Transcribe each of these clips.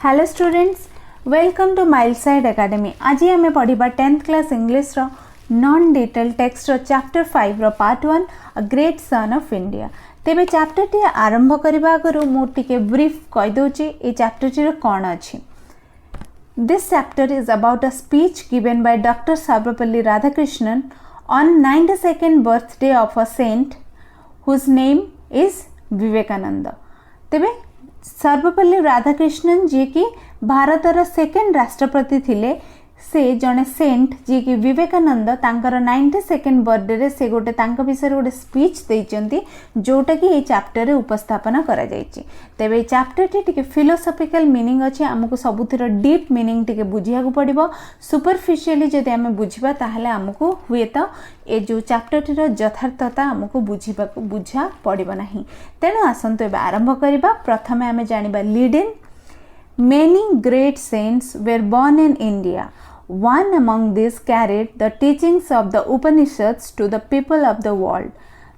Hello students, welcome to Mileside academy. आज आम पढ़ा 10th क्लास इंग्लिश रो नॉन डिटेल टेक्स्ट रो चैप्टर 5 रो part 1 a great son of India. तेबे चैप्टर टी आरंभ करबा आगरु मु टिके ब्रीफ कहि दोची ए चैप्टर टी रो कोन अछि। This chapter is about a speech given by Dr. Sarvapalli Radhakrishnan on 92nd birthday of a saint whose name is Vivekananda. तेबे सर्वपल्ली राधाकृष्णन जी की भारतर सेकेंड राष्ट्रपति थिले, से जने सेंट जी की विवेकानंद तांकर 92nd बर्थडे रे से गोटे तांका विषय गोटे स्पीच देइचंती जोटा कि ए चैप्टर रे उपस्थापना करा जायछि। तेबे ए चैप्टर टिके फिलोसॉफिकल मीनिंग अछि, हमकु सबुतिर डीप मीनिंग टिके बुझिया को पड़िबो। सुपरफिशियली जदि हमें बुझिबा ताहले हमकु हुए तो ए जो चैप्टर टिर यथार्थता हमकु बुझा पड़िबो नाही। तेणु आसंतु एबे आरंभ करिबा। प्रथमे हमें जानिबा lead in. Many great saints were born in India. One among these carried the teachings of the Upanishads to the people of the world.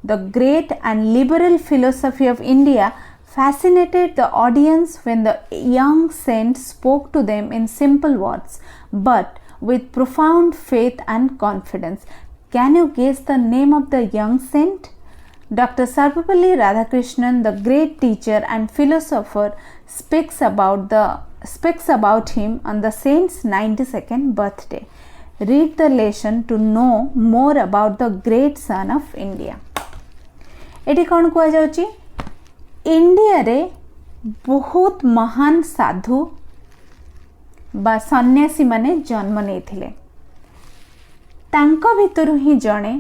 The great and liberal philosophy of India fascinated the audience when the young saint spoke to them in simple words, but with profound faith and confidence. Can you guess the name of the young saint? Dr. Sarvapalli Radhakrishnan, the great teacher and philosopher, speaks about him on the saint's 92nd birthday. Read the lesson to know more about the great son of India. Eighty कौन कुआ जाउची? India रे बहुत महान साधु बा सन्यासी माने जन्म नेथिले। तांको भितरु ही जणे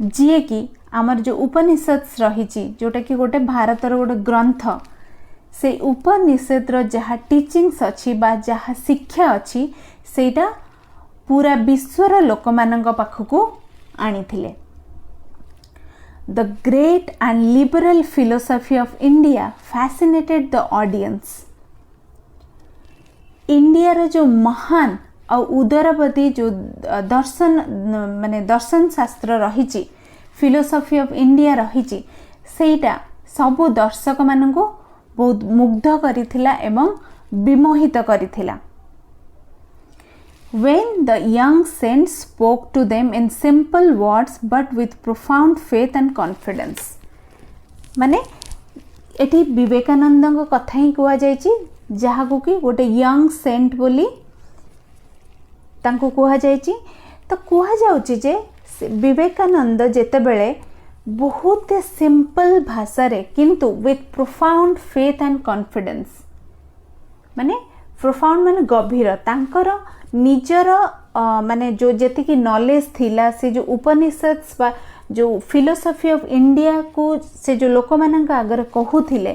जिए कि आमर जो उपनिषद रही, जोटा कि गोटे भारतर गोटे ग्रंथ, से उपनिषद जहाँ टीचिंग्स अच्छी बा जहाँ शिक्षा अच्छी सेटा पूरा विश्वर लोक मानक पाखकू आनिथिले। The great and liberal philosophy of India fascinated the audience. India रो जो महान और उदारवादी जो दर्शन माने दर्शन शास्त्र रही, फिलोसफी ऑफ इंडिया रही, सेटा सबु दर्शक मानकू बहुत मुग्ध करिथिला एवं विमोहित करिथिला। When the young saint spoke to them in simple words but with profound faith and confidence. माने एठी विवेकानंद कथा ही कुआ जायछि, जहा को कि गोटे यंग सेंट बोली तांको कुआ जायछि। तो कुआ जाउछि जे विवेकानंद जेते बेले बहुत सिंपल भाषा रे किंतु with profound faith and confidence, माने प्रोफाउंड माने गभीर, तांकर निजर माने जो जेति की नॉलेज थिला, से जो उपनिषद्स बा जो फिलोसफी ऑफ इंडिया को से जो लोक मानक आगर कहूथिले,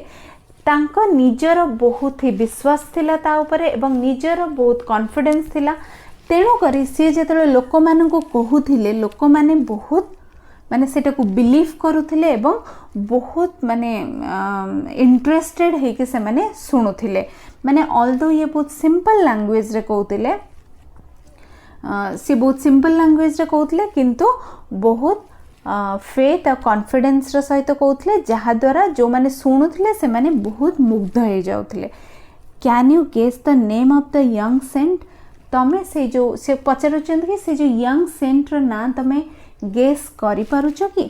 तांको निजर बहुत ही विश्वास थिला ता ऊपर एवं निजर बहुत कॉन्फिडेंस थिला। तेणु करी सी जेतले लोक मानक कहूथिले, लोक माने बहुत माने सेटा को बिलीव करुथिले एवं बहुत माने इंटरेस्टेड है कि से माने सुनुथिले। माने ऑल्दो ये बहुत सिंपल लैंग्वेज रे कहूथिले, से बहुत सिंपल लैंग्वेज रे कहूथिले किंतु बहुत फेथ और कॉन्फिडेंस रो सहित कहूथिले, जहा द्वारा जो माने सुनुथिले से माने बहुत मुग्ध हो जाउथिले। Can you guess the name of the young saint? तमे से जो से पचारुचंद कि से जो यंग सेंट रो ना तमे गेस करि पारुछ कि?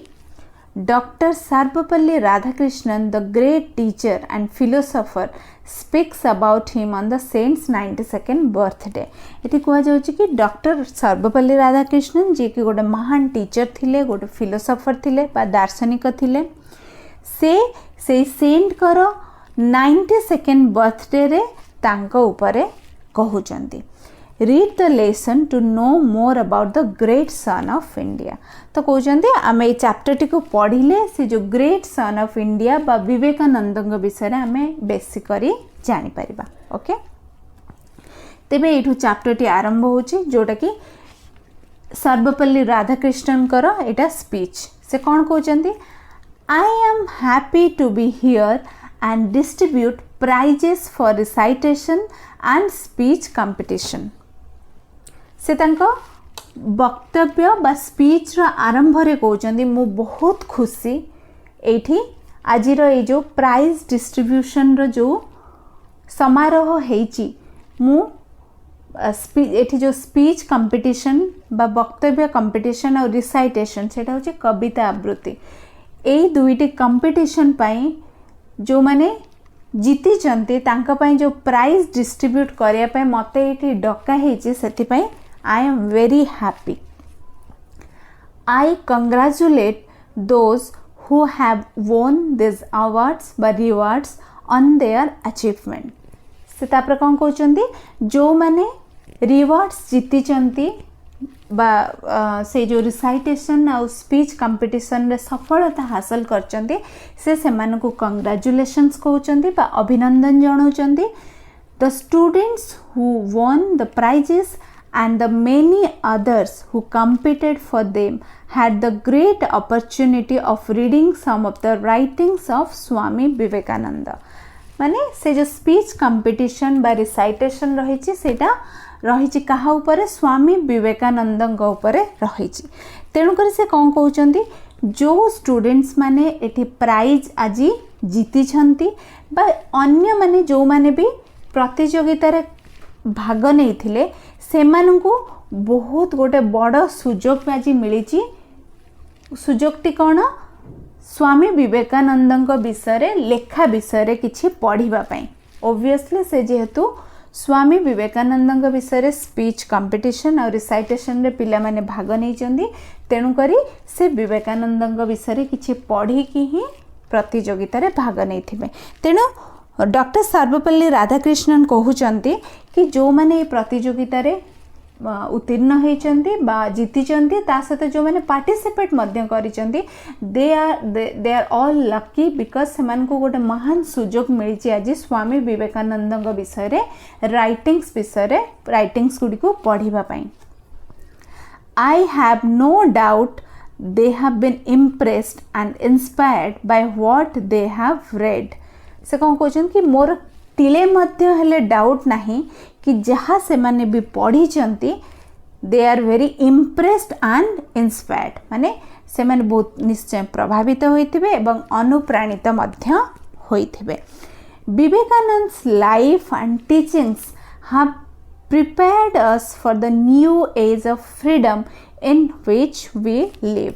Doctor Sarvepalli Radhakrishnan, the great teacher and philosopher, speaks about him on the saints 92nd birthday. Eighty कुआ जाउछि कि डॉक्टर सर्वपल्ली राधाकृष्णन जी की गोटे महान टीचर थिले, गोटे फिलोसोफर थिले बा दार्शनिक थिले, से सेंट कर 92nd बर्थडे रे तांको ऊपरे कहउचंती। Read the lesson to know more about the great son of India. तो कहते आम ये चैप्टर टी को पढ़िले से जो ग्रेट सन ऑफ इंडिया बा विवेकानंद विषय आम बेसिकली जानीपर। ओके, तेबे ये चैप्टर टी आरंभ होची, जोटा कि सर्वपल्ली राधाकृष्णन कर एटा स्पीच। से कौन कहते? I am happy to be here and distribute prizes for recitation and speech competition. से तांको वक्तव्य बा स्पीच रो आरंभ रे कहउचंदी, मु बहुत खुशी एठी आजिर ये जो प्राइज डिस्ट्रीब्यूशन रो जो समारोह हेची मु एठी जो स्पीच कंपटीशन बा वक्तव्य कंपटीशन और रिसाइटेशन सेटा होची कविता आवृत्ति एई दुईटी कंपटीशन पाई जो माने जीती चंती तांका पाई जो प्राइज डिस्ट्रीब्यूट करिया पाई मते एठी डका हेची सेति पाई I am very happy I congratulate those who have won these awards by rewards on their achievement से तापर कौन कहउचंदी जो माने रिवार्ड्स जीती चंती बा से जो रिसाइटेशन और स्पीच कंपटीशन रे सफलता हासिल करचंती से मानन को कंग्रेचुलेशंस कहउचंदी बा अभिनंदन जणाउचंदी the students who won the prizes and the many others who competed for them had the great opportunity of reading some of the writings of Swami Vivekananda माने से जो स्पीच कंपटीशन बा रिसाइटेशन रही सेटा रही कहा उपरे स्वामी विवेकानंद उपरे रही तेणुक से कौन कहते जो स्टूडेंट्स माने एटी प्राइज आज जीति बा अन्य माने जो माने भी प्रतियोगिता रे भाग नहीं थिले सेमानंकु बहुत गोटे बड़ सुजोग आज मिली सुजोगटी कौन स्वामी विवेकानंद विषय लेखा विषय किछि पढ़िबा पई ओब्वियसली से जेहेतु स्वामी विवेकानंद विषय स्पीच कंपटीशन और रिसाइटेशन रे पिला माने भाग नहीं चंदी तेणु करी से विवेकानंद विषय किछि पढ़ी कि ही प्रतियोगिता रे भाग नहीं थिबे तेणु डॉक्टर सर्वपल्ली राधाकृष्णन कहउचंती कि जो माने प्रतियोगिता रे उत्तीर्ण होइचंती बा जीतिचंती ता सहित जो मैंने पार्टिसिपेट मध्य करिचंती they are all lucky because सेमान को गोटे महान सुजोग मिली आज स्वामी विवेकानंद विषय रे राइटिंग्स विषय रे राइटिंग्स गुडी को पढ़िबा पई I have no doubt they have been impressed and inspired by what they have read से कौन कहते कि मोर टिले मध्य हेले डाउट नहीं कि जहाँ से माने भी पढ़ी चंती they are very impressed and inspired माने से माने बहुत निश्चय प्रभावित होइथिबे एवं अनुप्राणित मध्य होइथिबे Vivekananda's life and teachings have prepared us for the new age of freedom in which we live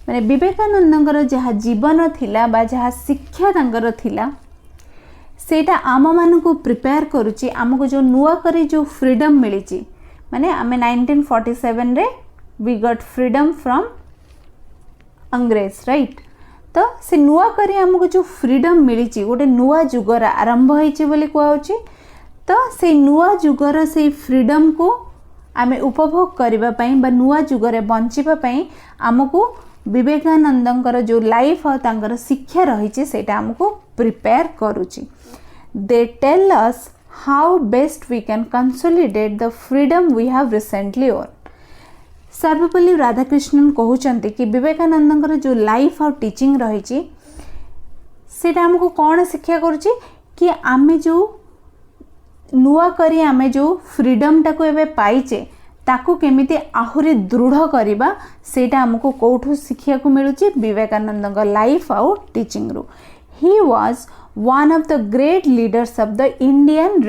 माने विवेकानंदଙ୍କର जहाँ जीवन थिला बा जहाँ शिक्षा तांकर थिला सेटा आम मानकु प्रिपेयर करुची आमको जो नुआ करी जो फ्रीडम मिली माने आमे 1947 रे वी गॉट फ्रीडम फ्रॉम अंग्रेज राइट तो से नुआ करी आमको जो फ्रीडम मिली गोटे नुआ जुगर आरंभ होइची बोली कहउची तो से नुआ जुगर से फ्रीडम को आमे उपभोग करबा पई बा नुआ जुगरे बंचिबा पई आमको विवेकानंदଙ୍କର जो लाइफ और तांकर शिक्षा रही सेटा हमको प्रिपेयर करुची they tell us how best we can consolidate the freedom we have recently won Sarvepalli Radhakrishnan कहउचंती कि विवेकानंदଙ୍କର जो लाइफ और टीचिंग रही सेटा हमको कौन शिक्षा करुची कि आमे जो नुआ करी आमे जो फ्रीडम टाको एबे पाइचे ताकू केमिति आहुरी दृढ़ करिबा सेटा हमको कोठू शिक्षा को मिलुची विवेकानंद लाइफ आउ टीचिंग रु he was one of the great leaders of the Indian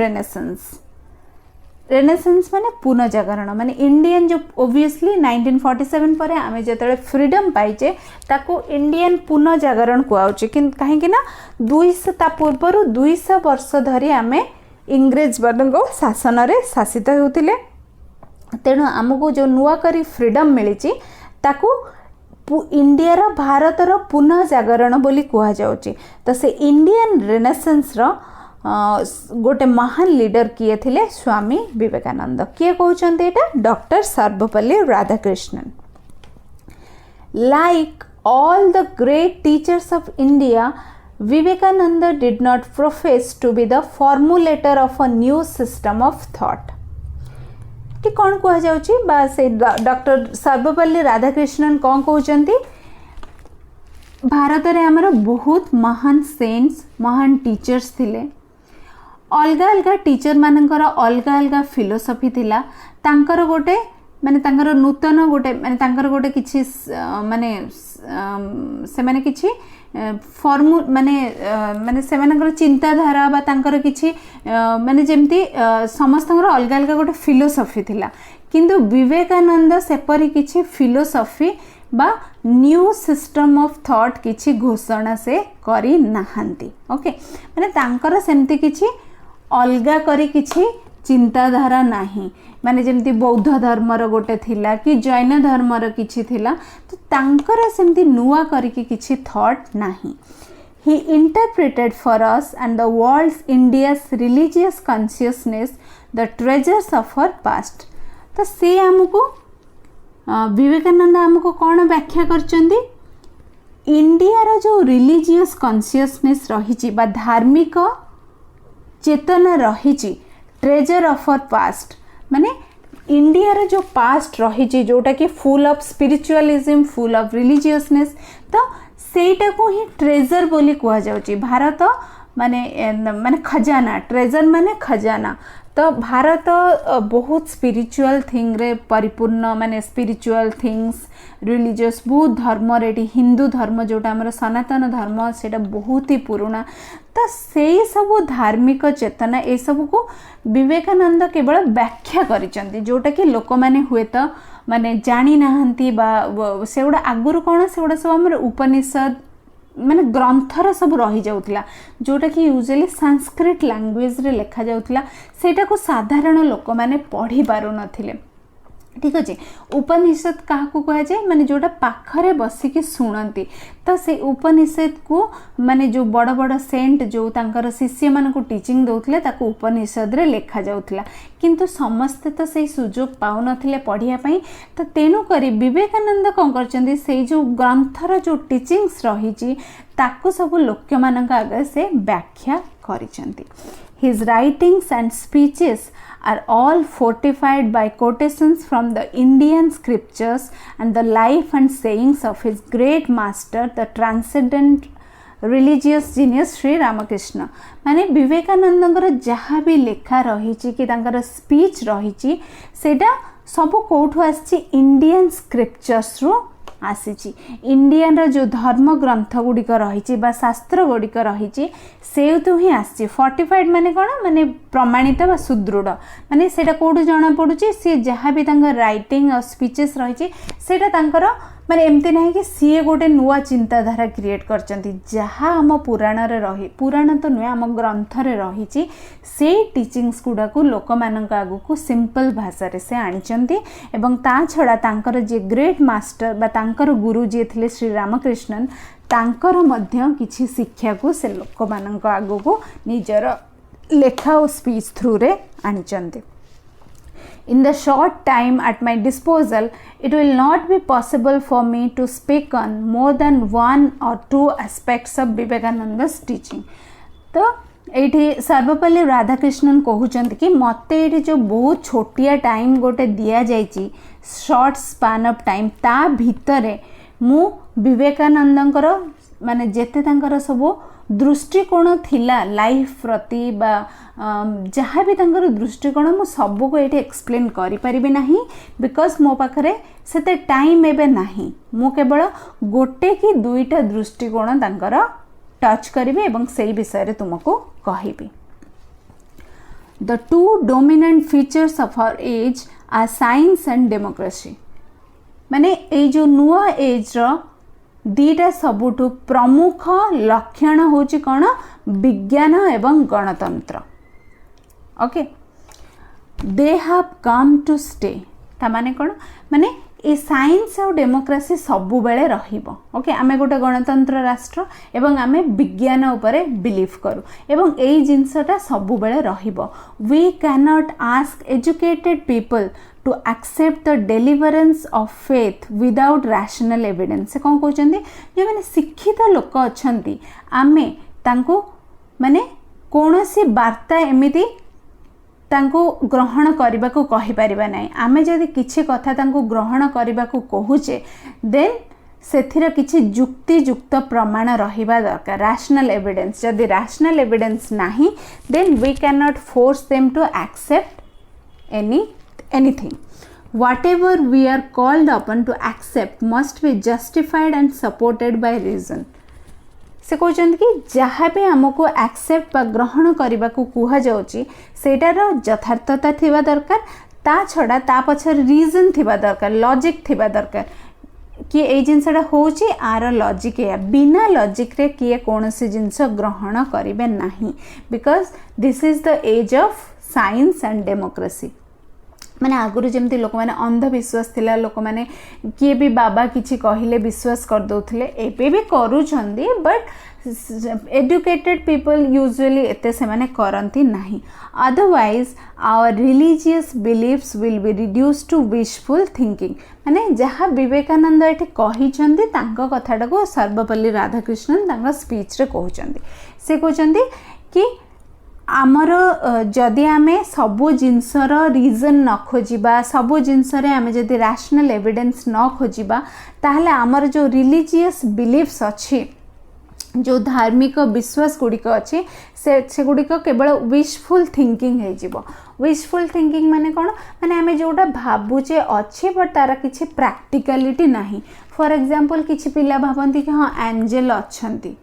renaissance माने पुनर्जागरण माने इंडियन जो ओब्वियसली 1947 पर आमे जतले फ्रीडम पाइचे ताकू इंडियन पुनर्जागरण कुआउची काहे कि ना 200 ता पूर्व 200 वर्ष धरी आमे इंग्रेज बनको शासन रे शासित होउतिले तेणु आमको जो नुआ करी फ्रीडम मिली ताकू इंडिया रो भारत रो पुनः जागरण बोली कहा जाउची तो से इंडियन रेनेसेंस रो गोटे महान लीडर किए थिले स्वामी विवेकानंद किए कहउचंती एटा doctor Sarvepalli Radhakrishnan like all the great teachers of India Vivekananda did not profess to be the formulator of a new system of thought कि कौन कह जाउची बा से डॉक्टर सर्वपल्ली राधाकृष्णन कौन कहउचंती भारत रे हमर बहुत महान सेंट्स महान टीचर्स थिले अलग अलग टीचर मानकर अलग अलग फिलोसफी थिला तांकर गोटे माने तांकर नूतन गोटे माने तांकर गोटे किछि माने से माने किछि फॉर्मू माने माने सेमानकर चिंताधारा बा तांकर किछि माने जेमती समस्तଙ୍କର अलग अलग गोटे फिलोसफी थिला किंतु विवेकानंद सेपरी किछि फिलोसफी बा न्यू सिस्टम ऑफ थॉट किछि घोषणा से करी नाहंती ओके माने तांकर सेमती किछि अलगा करी किछि चिंताधारा नाही माने जेमती बौद्ध धर्मर गोटे थिला कि जैन धर्मर किछि थिला तो तांकर सेमती नुआ करी किछि थॉट नाही he interpreted for us and the world's India's religious consciousness the treasures of her past तो से हमको विवेकानंद हमको कौन व्याख्या करचंदी इंडिया रो जो रिलीजियस कॉन्शियसनेस रही बा धार्मिक चेतना रही ट्रेजर ऑफ आवर पास्ट माने इंडिया रो जो पास्ट रही जोटा कि full of spiritualism full of religiousness तो सेटा को ही ट्रेजर बोली कहा जाउची भारत माने माने खजाना ट्रेजर माने खजाना तो भारत बहुत स्पिरिचुअल थिंग रे परिपूर्ण माने स्पिरिचुअल थिंग्स रिलीजियस बहुत धर्म रेडी हिंदू धर्म जोटा हमर सनातन धर्म सेटा बहुत ही पुराना तो से सब धार्मिक चेतना ए सब को विवेकानंद केवल व्याख्या करिसंती जोटा कि लोक माने हुए तो माने जानी नाहंती बा सेउडा आगुरु कोन सेउडा सब हमर उपनिषद माने ग्रंथर सब रही जाउतला जोटा कि यूजुअली संस्कृत लैंग्वेज रे लिखा जाउतला सेटा को साधारण लोक माने पढ़ी पारु नथिले ठीक अच्छे उपनिषद क्या कह जाए माने जोटा पाखरे बसिकी शुणती तो से उपनिषद को माने जो बड़ बड़ सेंट जो तांकर शिष्य मान को टीचिंग दौले ताको उपनिषद रे लिखा जाउतला किंतु समस्ते तो से सुजोग पाउ नथिले पढ़िया पई तो तेनु करी विवेकानंद कौन करचंदी से जो ग्रंथर जो टीचिंग्स रही ताको सब लोक मान आगे से व्याख्या करिसंती His writings and speeches are all fortified by quotations from the Indian scriptures and the life and sayings of his great master, the transcendent religious genius Sri Ramakrishna. माने विवेकानंदर जहाँ भी लेखा रही कि तांकर स्पीच रही सेटा सब कोठु आसी इंडियन स्क्रिप्चर्स रो आसी इंडियन रो जो धर्म ग्रंथ गुड़िक रही शास्त्र गुड़िक रही से तो ही आसी फोर्टिफाइड माने कौन माने प्रमाणित बा सुदृढ़ माने सेटा कोठु जना पड़ुची सी जहाँ भी राइटिंग और स्पीचेस रही सेटा तांकर माने एमती नहीं कि सी गोटे नुआ चिंताधारा क्रिएट करचंती जहाँ आम पुराण रे रही पुराण तो नुए आम ग्रंथ रे रही से टीचिंग्स गुड़ा को लोक मानक आगु को सिंपल भाषा रे से आनिचंती एवं ता छड़ा तांकर जे ग्रेट मास्टर बा तांकर गुरु जे थिले श्री रामकृष्णन तांकर मध्य किछि शिक्षा को से लोक मानक आगु को निजर लेखा और स्पीच थ्रू रे आनिचंती In the short time at my disposal, it will not be possible for me to speak on more than one or two aspects of Vivekananda's teaching. तो ये सर्वपल्ली राधाकृष्णन कहते कि मते ये जो बहुत छोटिया टाइम गोटे दिया जाइए शॉर्ट स्पान ऑफ टाइम ता भितरे मु विवेकानंदंकर माने जेते तांकर सब दृष्टिकोण थिला लाइफ प्रति बा जहाँ भी तांकर दृष्टिकोण मु सब को ये एक्सप्लेन करि परिबे नाही बिकॉज मो पाखरे सेते टाइम एबे नाही मु केवल गोटे कि दुईटा दृष्टिकोण तांकर टच करिवे एवं सेई विषय रे तुमको कहिबी the two dominant features of our age are science and democracy माने ए जो नुआ एज रो दीटा सबुठु प्रमुख लक्षण होची कौन विज्ञान एवं गणतंत्र okay they have come to stay ता माने कौन माने ए साइंस और डेमोक्रेसी सबु बेले रहिबो ओके आमे गोटे गणतंत्र राष्ट्र एवं आमे विज्ञान उपरे बिलीव करू एवं एई जिंसटा सबु बेले रहिबो we can not ask educated people to accept the deliverance of faith without rational evidence से कौन कहते जो मैंने शिक्षित लोक अच्छी आमे तांको माने कौनसी वार्ता एमिति तांको ग्रहण करने को कहि परिबा नाही आमे जदि किछि कथा तांको ग्रहण करने को कहूचे देन सेथिर किछि युक्तियुक्त प्रमाण रहिबा दरकार रैशनल एविडेंस जदि रैशनल एविडेंस नाही then we can not force them to accept anything. Whatever we are called upon to accept must be justified and supported by reason. से कहते कि जहाँ भी आमको एक्सेप्ट ग्रहण करने को कह जाटार यथार्थता थिबा दरकार ता छड़ा ता पछर रीजन थिबा दरकार लॉजिक थिबा दरकार कि ये जिनसटा होची आर लॉजिक या बिना लॉजिक रे किए कौन सी जिनस ग्रहण करेंगे नहीं because this is the age of science and democracy माने आगुरी जमती लोक मैंने अंधविश्वास थिला लोक मैंने किए भी बाबा किछि कहले विश्वास कर दउथिले एबे भी करूछंदी बट एजुकेटेड पीपल यूजुअली एते से माने करंती नहीं otherwise our religious beliefs will be reduce to wishful thinking माने जहाँ विवेकानंद एठी कहिचंदी तांको कथाटा को सर्वपल्ली राधाकृष्णन तांको स्पीच रे कहउचंदी से कहउचंदी कि आमर जदि आमे सबु जिनसर रीजन न खोजिबा सबु जिनसरे आमे जदि रैशनल एविडेंस न खोजिबा ताहले आमर जो रिलीजियस बिलीफ्स अच्छी जो धार्मिक विश्वास गुड़िक अच्छे से गुड़िक केवल विशफुल थिंकिंग हो विशफुल थिंकिंग माने कौन माने आमे जोटा भावुचे अच्छे बट तार किसी प्रैक्टिकलिटी नहीं फॉर एग्जांपल किसी पिला भावती कि हाँ एंजेल अच्छंती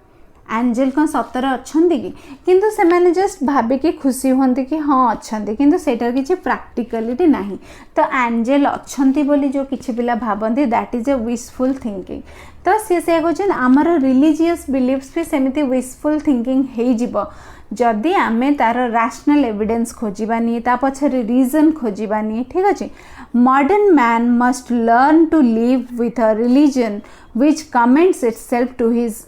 एंजेल कौन सतर अच्छा कि किंतु से मैंने जस्ट भाविकी खुशी होती कि हाँ अच्छा किंतु सेटार किसी प्रैक्टिकलिटी नहीं तो एंजेल अच्छंती बोली जो किसी पिला भावती that is a wishful thinking तो सी से कहते आमर रिलीजियस बिलीफ्स भी सेमती विशफुल थिंकिंग हो जदि आमे तार रैशनल एविडेंस खोजानी ता पछरे रीजन खोजानी ठीक अच्छे modern man must learn to live with a religion which comments itself to his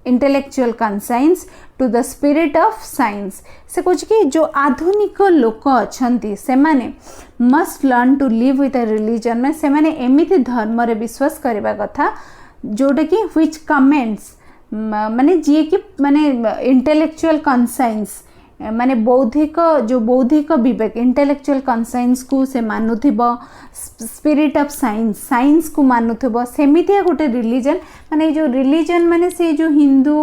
intellectual conscience to the spirit of science से कुछ कि जो आधुनिक लोक अच्छंती से माने must learn to live with a religion में से माने एमिति धर्म रे विश्वास करबा कथा जोटा कि व्हिच कमेंट्स माने जी कि माने इंटेलेक्चुअल कंसाइंस माने बौद्धिक विवेक इंटेलेक्चुअल कंसाइंस को से मानुथिबो स्पिरिट ऑफ साइंस को मानुथिबो सेमितिया गोटे रिलीजन माने जो रिलीजन माने से जो हिंदू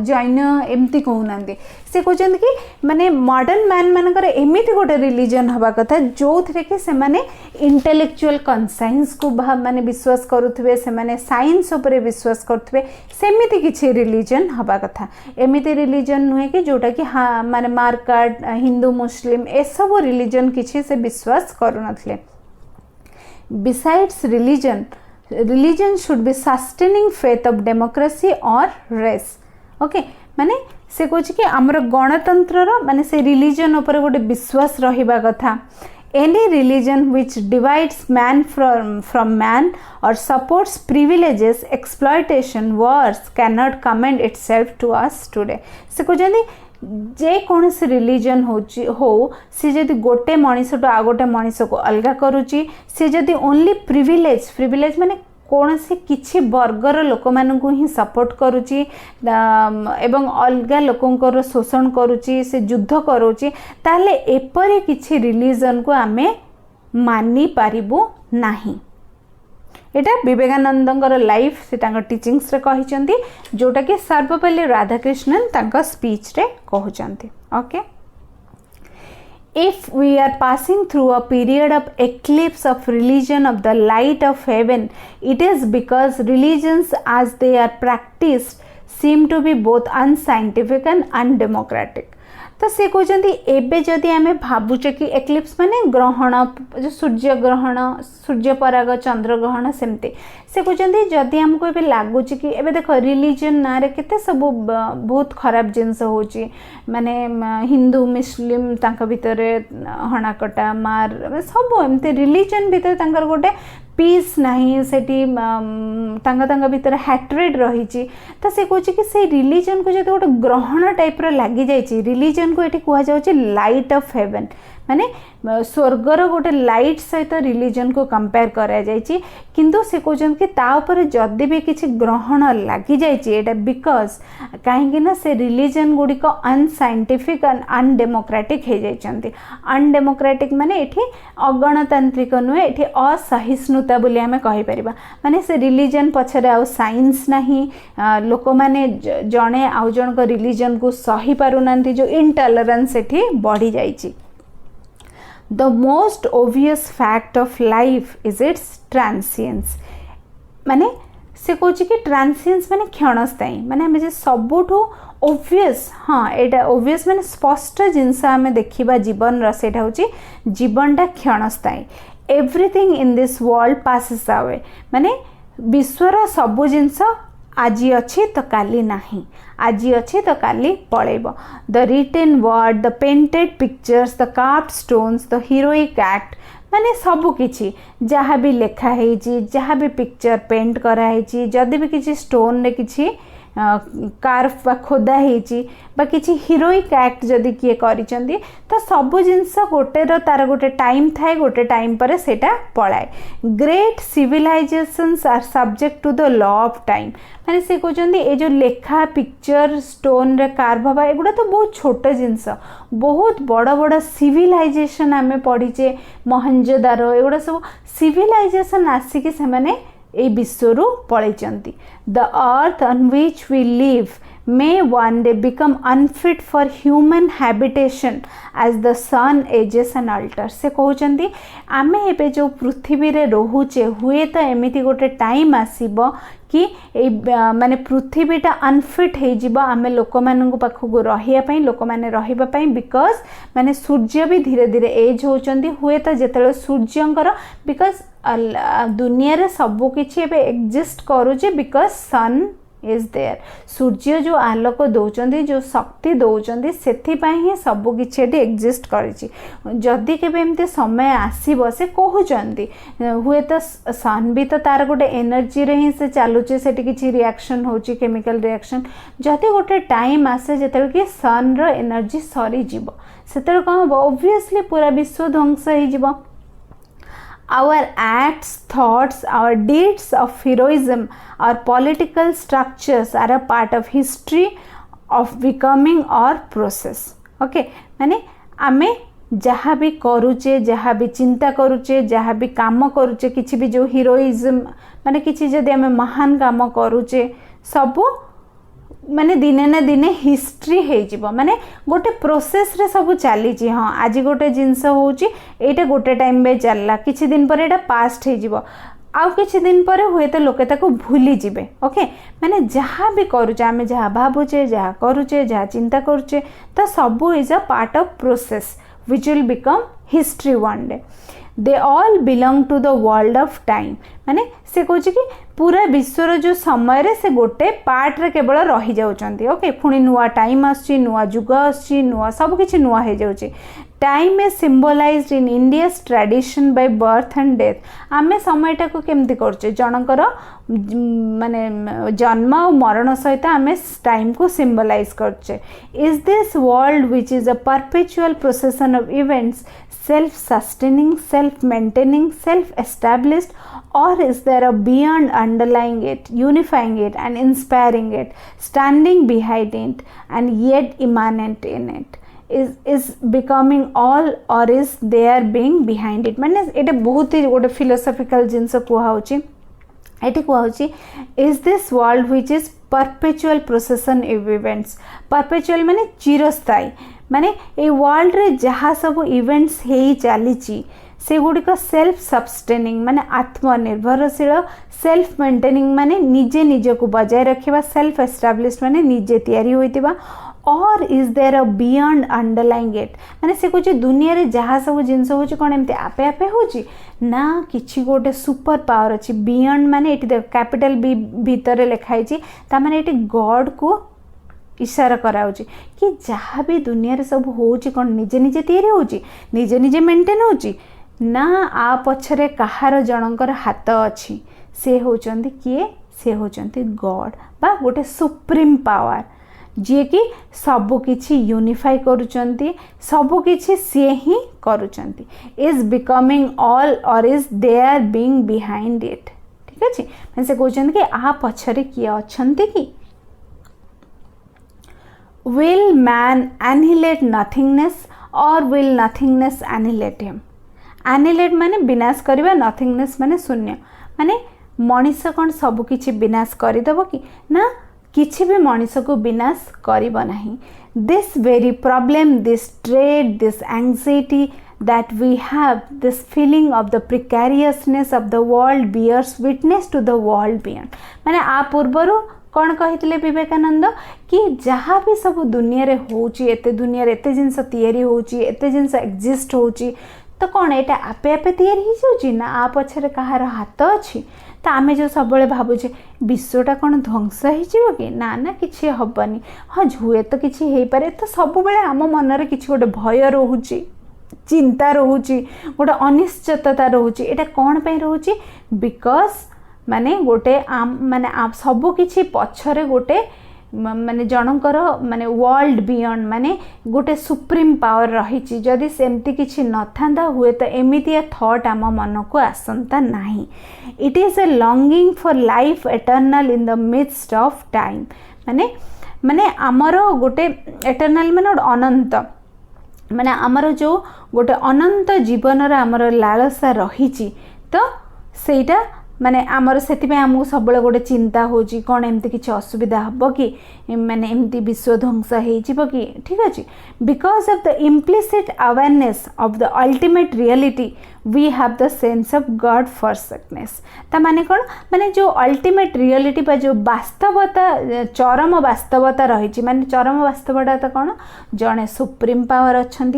जैन एमती कहूनांती से कहते कि माने मॉडर्न मैन मानकर एमिति गोटे रिलीजन हवा कथा जो थे कि से माने इंटेलेक्चुअल कंसाइंस को माने विश्वास करुथिबे से माने साइंस उपरे विश्वास करुथिबे सेमिति किछि रिलीजन हवा कथा एमिति रिलीजन नुहे कि जोटा कि हाँ माने मार्काट हिंदू मुस्लिम ए सब रिलीजन किछि से विश्वास करुनथले besides religion should be sustaining faith of democracy or race okay माने से कहछि कि हमर गणतंत्र रो माने से रिलीजन ऊपर गोटे विश्वास रहिबा कथा any religion which divides man from man or supports privileges exploitation wars cannot commend itself to us today से कहछन्ती जे कौन से रिलीजन हो सी जदि गोटे मनीष तो आ गोटे मनीष को अलग करुच्ची सी जदि ओनली प्रिविलेज माने कौन से किछि वर्गर लोक मानू ही सपोर्ट करुच्ची एवं अलग लोकंकर शोषण करुच्ची से युद्ध करुच्ची ताले एपरी किछि रिलीजन को आमे मानी पारिबु नाही एटा विवेकानंदर लाइफ से टीचिंग्स रे कहिचंती जोटा कि सर्वपल्ली राधाकृष्णन तांका स्पीच रे कहउचंती okay If we are passing through a period of eclipse of religion of the light of heaven, it is because religions as they are practiced seem to be both unscientific and undemocratic. तो से कहते एबे जदि आमे भावुचे कि eclipse माने ग्रहण जो सूर्य ग्रहण सूर्य पराग चंद्र ग्रहण सेमती से कहते जदि आमको ए लगुच कि एबे देख रिलीजन ना रे केते सब बहुत खराब जिनस होची माने हिंदू मुस्लिम तांका भितरे हणाकटा मार सब एमते रिलीजन भितर तांकर गोटे पीस नहीं सेठी तांका भितर हैट्रेड रही तो से कहूँ कि से रिलीजन को जब गोटे ग्रहण टाइप लगी जाइए रिलीजन को ये कहुच्छे लाइट ऑफ हेवन माने स्वर्गर गोटे लाइट सहित रिलीजन को कंपेयर करा जाइए किंतु से कहते कि तापर जदि भी किसी ग्रहण लगी जाइए बिकज कहीं से रिलीजन गुड़िक अनसाइंटिफिक अनडेमोक्रेटिक हो जाती अनडेमोक्रेटिक माने ये अगणतांत्रिक नुहे ये असहिष्णुता बोली आमे कहिपर माने से रिलीजन पछरे आ साइंस नहीं लोक मैंने जड़े आउ जन रिलीजन को सही पारुना जो इनटॉलरेंस ये बढ़ी जाइए The most obvious fact of life is its transience माने से कौच कि ट्रांसिएंस माने क्षणस्थायी माने आम सबुठू ओब्वियस हाँ एटा ओब्वियस माने स्पष्ट जिनस आम देखा जीवन रहा हूँ जीवनटा क्षणस्थायी everything in this world passes away माने विश्वर सबु जिनस आज अच्छी तो काली नहीं आज अच्छी तो काली पलैब the written word the painted pictures the carved stones the heroic act माने सबु किछि जहाँ भी लिखा है जहाँ भी पिक्चर पेंट कराई जदि भी किछि स्टोन रे किछि कार्व बा खोदा है किसी हीरोइक एक्ट जदि किए करिसेंती तो सबु जिनस गोटे तार गोटे टाइम थाए गोटे टाइम पर सेटा पलाए great civilisations are subject to the law of time माने से कहते ये जो लेखा पिक्चर स्टोन रे कार्व हवा एगुड़ा तो बहुत छोट जिनस बहुत बड़ बड़ सिविलाइजेशन आम पढ़ीचे मोहनजोदारो एगुड़ा सब सिविलाइजेशन आसिक से माने ए विश्वरू पलैचंती the earth on which we live may one day become unfit for human habitation as the sun ages and alters से कहते आमे एबे जो पृथ्वी रे रोहुचे हुए तो एमिति गोटे टाइम आसीबो कि माने पृथ्वीटा अनफिट हो जिबो आमे लोक माननकु पाखकु रहिया पई लोक माने रहिबा पई बिकॉज माने सूर्य भी धीरे धीरे एज होचंदी हुए तो जेतेले सूर्यंकर बिकॉज दुनिया रे सब किछि एबे एग्जिस्ट करूचे बिकॉज सन इज देयर सूर्य जो आलोक दौरान जो शक्ति दौरान से ही सबकि एग्जिस्ट करिछि जदि केबे एमती समय आसीबो से कहउचंदी हुए तो सन भी तो तार गोटे एनर्जी रे ही से चलुचे सेठी किछि रिएक्शन होची केमिकल रिएक्शन जदि गोटे टाइम आसे जेतेल कि सन रो एनर्जी सरी जीवो सेतेल कौन हबो ऑब्वियसली पूरा विश्व ध्वंस हो जीवो Our acts, thoughts, our deeds of heroism, our political structures are a part of history of becoming or process. Okay, माने आमे जहाँ भी करूचे जहाँ भी चिंता करूचे जहाँ भी काम करूचे किसी भी जो हीरोइज्म माने किसी जदि आमे महान काम करूचे सबू माने दिने ना दिने हिस्ट्री हो जीवो माने गोटे प्रोसेस रे सब चली हाँ आज गोटे जिनस होची एटा गोटे टाइम में चलला किछि दिन पर एटा पास्ट हो जीवो आउ किछि दिन पर हुए तो लोके ताको भूली जिबे ओके माने जहाँ भी करूचे आमे जहाँ भाबुचे जहाँ करूचे जहाँ चिंता करूचे तो सबू is a part of process which will become history one day they all belong to the world of time माने से कहूँ कि पूरा विश्वर जो समय रे से गोटे पार्ट रे केवल रही जाउचंती ओके पुणी नुआ टाइम आसची नुआ युग आसची नुआ सब किछि नुआ हो जाउची time is symbolised in India's tradition by birth and death आमे समयटा को केमती करछे जनकर माने जन्म और मरण सहित आमे टाइम को सिम्बलाइज करछे is this world which is a perpetual प्रोसेसन of events self sustaining self maintaining self established or is there a beyond underlying it unifying it and inspiring it standing behind it and yet immanent in it is becoming all or is there being behind it माने एटा बहुत ही गोटे philosophical जिंस कुहा होची eighty कुहा होची is this world which is perpetual procession of events perpetual माने चिरस्थायी माने ए वर्ल्ड रे जहाँ सब इवेंट्स हे चली से गुड़िक सेल्फ सब्सटेनिंग माने आत्मनिर्भरशील सेल्फ मेंटेनिंग माने निजे निजे को बजाय रखिबा सेल्फ एस्टाब्लिश माने निजे तैयारी होइतिबा or is there a beyond underlying it माने से कुछ दुनिया रे जहाँ सब जिनस होची कोन एमते आपे आपे होची ना किछि गोटे सुपर पावर अछि बियॉन्ड माने एटी देख कैपिटल बी भीतर लिखाई छि ता माने एटी गॉड को इशारा कराउची कि जहाँ भी दुनिया रे सब होची कोन निजे निजे तैयारी होची निजे निजे मेंटेन होची ना आ पछरे कहार जनकर हाथ अछि से होचंदी किए से होचंदी गॉड बा गोटे सुप्रीम पावर जे कि सब किछि यूनिफाई करूचंती सब किछि से ही करूचंती is becoming all or is there being behind it ठीक अछि मैं से कहउचंदी कि आ पछरे किए अछंती कि will man annihilate nothingness or will nothingness annihilate him annihilate माने विनाश करिबा nothingness माने शून्य माने मनीष कौन सब किछि विनाश करिदबो कि ना किछि भी मनीष को विनाश करिबो नाही this very problem this dread this anxiety that we have this feeling of the precariousness of the world bears witness to the world beyond. माने आ पूर्वरु कौन कही विवेकानंद कि जहाँ भी सब दुनिया रे होची एते दुनिया रे एते जिनस तैयारी होची एते जिनस एग्जिस्ट होची तो कौन एटा आपे आपे तैयारी ही जाउची ना आ पछरे कहार हाथ अछि तो आमे जो सब बळे भाबुचे विश्वटा कौन ध्वंस हो कि ना ना किछि हबनी हाँ हुए तो किछि हेई पारे तो सब बळे आम मन रे किछि गोटे भय रहूची चिंता रहूची गोटे अनिश्चितता रहूची एटा कौन पे रहूची बिकॉज माने गोटे माने सबु किछि पछरे गोटे माने जनकर माने वर्ल्ड बियॉन्ड माने गोटे सुप्रीम पावर रही जदि सेमती किछि नथांदा हुए तो एमितिया थॉट आम मन को आसंता नाही. It is a longing for life eternal in the midst of time माने माने आमर गोटे एटर्नल माने अनंत माने आमर जो गोटे अनंत जीवन रा आमर लालसा रही तो सेटा माने आमर से आमको सब गोटे चिंता होची कौन एमती किसी असुविधा हम कि माने एमती विश्व ध्वंस हो कि ठीक अच्छे because of the implicit awareness of the ultimate reality we have the sense of God for sickness ता माने कौन माने जो अल्टीमेट रियलिटी बा जो वास्तवता चरम वास्तवता रही माने चरम वास्तवता तो कौन जड़े सुप्रीम पावर अच्छा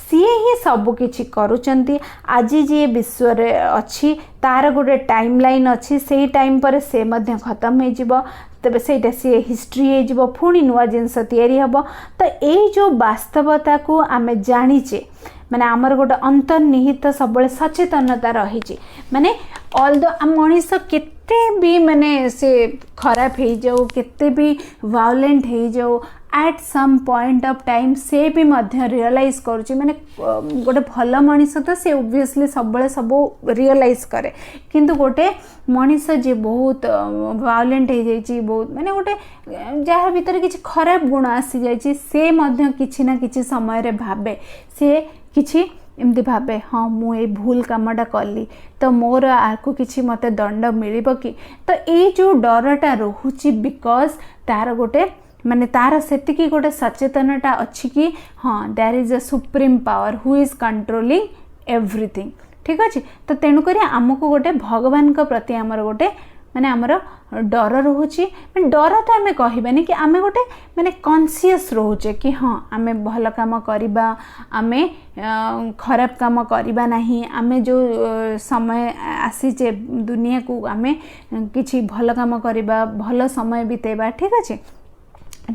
सी ही सबकि करुँच आज जी विश्व अच्छी तार गोटे टाइम लाइन अच्छी से टाइम पर से मध्य खत्म हो तेरे से सी हिस्ट्री हो पुणी नुआ जिनस तैयारी हम तो यही जो वास्तवता को आम जाचे माने आमर गोटे अंतर्निहित सब सचेतनता रही माने ऑल द मनीष केते भी माने से खराब हो जाऊ केते भी वायलेंट हो जाऊ at some point of time से भी मध्य रियलाइज करुच्ची माने गोटे भल मनीष तो से ओब्वियसली सब सब रियलाइज करे किंतु गोटे मनीष जे बहुत वायलेंट हो जाइए बहुत माने गोटे जार भीतर किसी खराब गुण आसी जाइए से मध्य किछि ना किछि समय रे भाबे से किछि एमती भावे हाँ मुझे भूल कामटा कली तो मोर आको किसी मत दंड मिल कि तो ये जो डरटा रोचे बिकॉज तार गोटे माने तार सेतिकी गोटे सचेतनता अच्छी कि हाँ there is a supreme power who is controlling everything ठीक अच्छे तो तेणुक आमको गोटे भगवान को प्रति आमर गोटे माने आमर डर रोचे डर तो आम कहबानी कि आम गोटे माने कॉन्शियस रोचे कि हाँ आम भल काम करवा आम खराब काम करवा नहीं आम जो समय आसीचे दुनिया को आम किसी भल काम करवा भल समय बितेबा ठीक अच्छे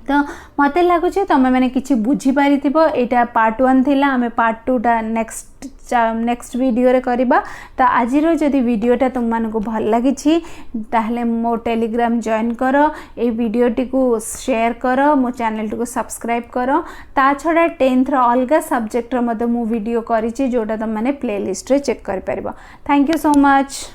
तो मत लगुच तुम मैंने किसी बुझीपारी यहाँ पार्ट 1 थिला आम पार्ट 2 टा नेक्स्ट वीडियो रे करबा तो आज जदि वीडियोटा तुम मानक भल लगी ताहले मो टेलीग्राम जॉइन कर ए वीडियोटी को शेयर कर मो चैनल को सब्सक्राइब कर ता छड़ा 10th अलग सब्जेक्ट मु वीडियो करी जोटा तुम मैंने प्लेलिस्ट रे चेक कर पारिबो. Thank you so much.